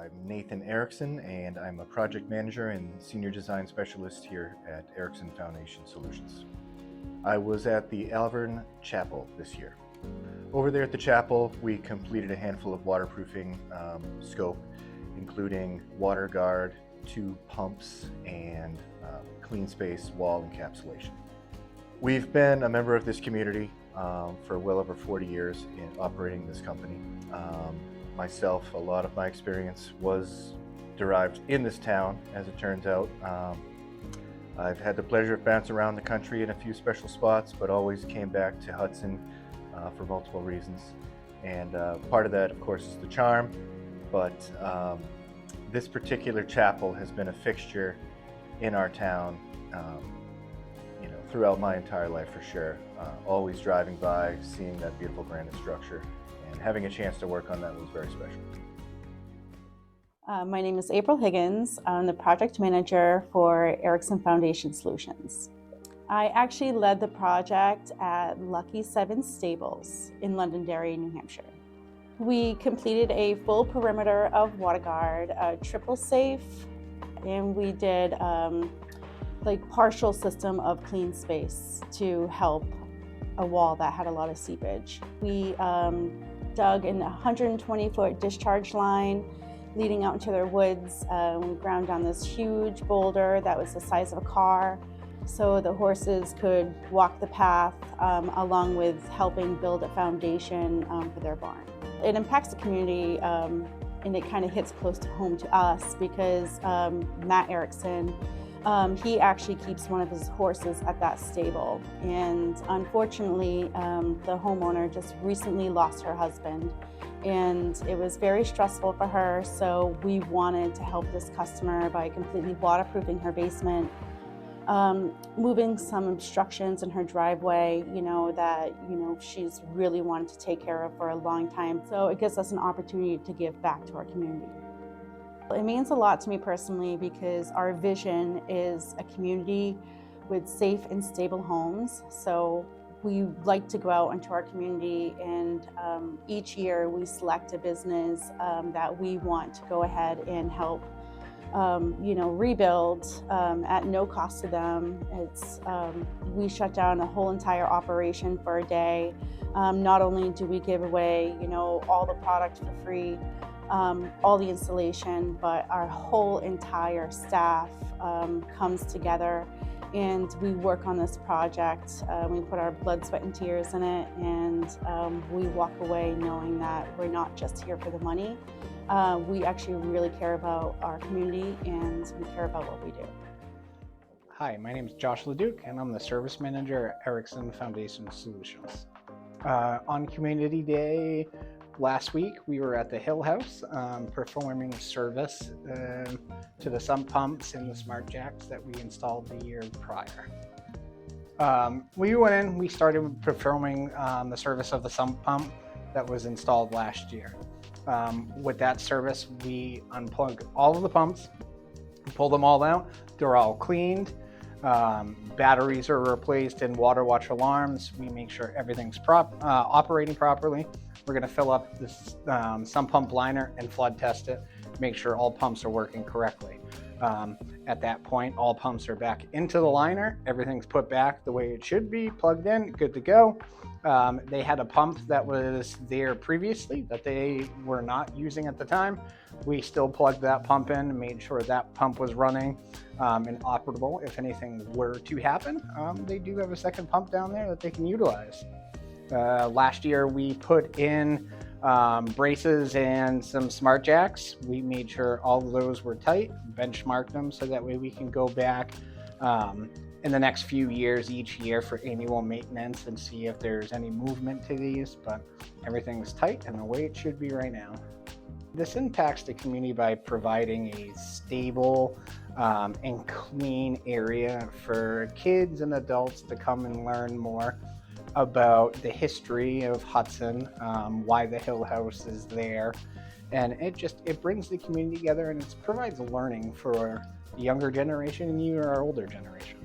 I'm Nathan Erickson, and I'm a project manager and senior design specialist here at Erickson Foundation Solutions. I was at the Alvirne Chapel this year. Over there at the chapel, we completed a handful of waterproofing scope, including water guard, 2 pumps, and CleanSpace wall encapsulation. We've been a member of this community for well over 40 years in operating this company. Myself, a lot of my experience was derived in this town, as it turns out. I've had the pleasure of bouncing around the country in a few special spots, but always came back to Hudson for multiple reasons. And part of that, of course, is the charm, but this particular chapel has been a fixture in our town throughout my entire life, for sure. Always driving by, seeing that beautiful granite structure, and having a chance to work on that was very special. My name is April Higgins. I'm the project manager for Erickson Foundation Solutions. I actually led the project at Lucky 7 Stables in Londonderry, New Hampshire. We completed a full perimeter of water guard, a triple safe, and we did partial system of CleanSpace to help a wall that had a lot of seepage. We dug in a 120-foot discharge line leading out into their woods. We ground down this huge boulder that was the size of a car so the horses could walk the path, along with helping build a foundation for their barn. It impacts the community, and it kind of hits close to home to us because Matt Erickson, he actually keeps one of his horses at that stable. And unfortunately, the homeowner just recently lost her husband, and it was very stressful for her. So we wanted to help this customer by completely waterproofing her basement, moving some obstructions in her driveway, that she's really wanted to take care of for a long time. So it gives us an opportunity to give back to our community. It means a lot to me personally because our vision is a community with safe and stable homes. So we like to go out into our community, and each year we select a business that we want to go ahead and help rebuild at no cost to them. We shut down a whole entire operation for a day. Not only do we give away all the product for free, all the installation, but our whole entire staff comes together and we work on this project. We put our blood, sweat, and tears in it, and we walk away knowing that we're not just here for the money. We actually really care about our community, and we care about what we do. Hi, my name is Josh Leduc, and I'm the service manager at Erickson Foundation Solutions. On Community Day last week, we were at the Hill House performing service to the Sump pumps and the smart jacks that we installed the year prior. We went in, we started performing the service of the Sump pump that was installed last year. With that service, we unplug all of the pumps, pull them all out. They're all cleaned. Batteries are replaced and water watch alarms. We make sure everything's operating properly. We're going to fill up this sump pump liner and flood test it, make sure all pumps are working correctly. At that point, all pumps are back into the liner. Everything's put back the way it should be, plugged in, good to go. They had a pump that was there previously that they were not using at the time. We still plugged that pump in and made sure that pump was running and operable. If anything were to happen, they do have a second pump down there that they can utilize. Last year we put in braces and some smart jacks. We made sure all of those were tight, benchmarked them so that way we can go back in the next few years each year for annual maintenance and see if there's any movement to these, but everything's tight and the way it should be right now. This impacts the community by providing a stable and clean area for kids and adults to come and learn more about the history of Hudson, why the Hill House is there, and it brings the community together, and it provides learning for the younger generation and even our older generation.